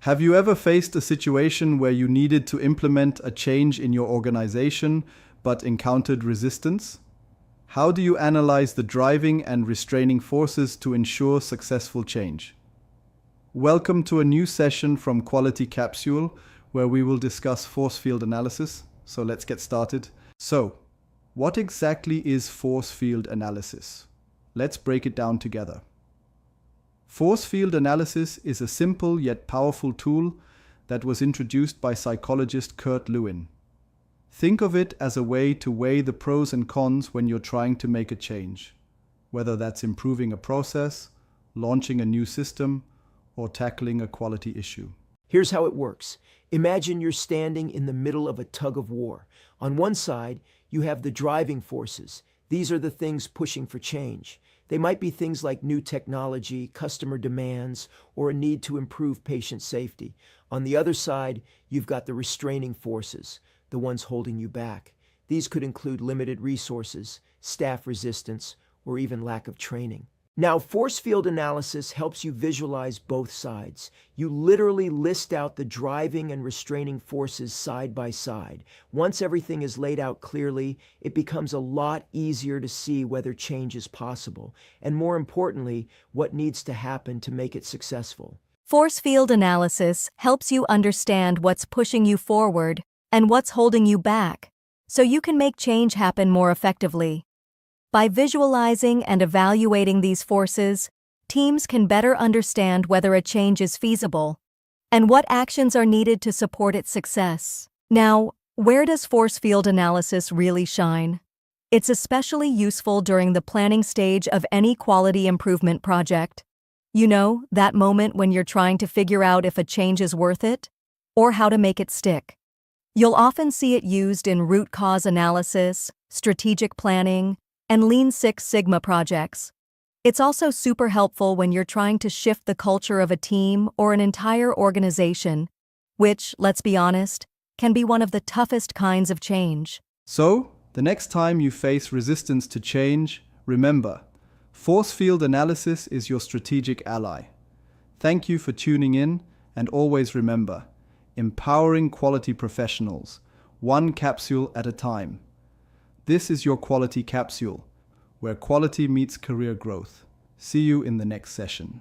Have you ever faced a situation where you needed to implement a change in your organization but encountered resistance? How do you analyze the driving and restraining forces to ensure successful change? Welcome to a new session from QualityCapsule, where we will discuss force field analysis. So let's get started. So, what exactly is force field analysis? Let's break it down together. Force field analysis is a simple yet powerful tool that was introduced by psychologist Kurt Lewin. Think of it as a way to weigh the pros and cons when you're trying to make a change, whether that's improving a process, launching a new system, or tackling a quality issue. Here's how it works. Imagine you're standing in the middle of a tug of war. On one side, you have the driving forces. These are the things pushing for change. They might be things like new technology, customer demands, or a need to improve patient safety. On the other side, you've got the restraining forces, the ones holding you back. These could include limited resources, staff resistance, or even lack of training. Now, force field analysis helps you visualize both sides. You literally list out the driving and restraining forces side by side. Once everything is laid out clearly, it becomes a lot easier to see whether change is possible, and more importantly, what needs to happen to make it successful. Force field analysis helps you understand what's pushing you forward and what's holding you back, so you can make change happen more effectively. By visualizing and evaluating these forces, teams can better understand whether a change is feasible and what actions are needed to support its success. Now, where does force field analysis really shine? It's especially useful during the planning stage of any quality improvement project. You know, that moment when you're trying to figure out if a change is worth it or how to make it stick. You'll often see it used in root cause analysis, strategic planning, and Lean Six Sigma projects. It's also super helpful when you're trying to shift the culture of a team or an entire organization, which, let's be honest, can be one of the toughest kinds of change. So, the next time you face resistance to change, remember, force field analysis is your strategic ally. Thank you for tuning in, and always remember, empowering quality professionals, one capsule at a time. This is your Quality Capsule, where quality meets career growth. See you in the next session.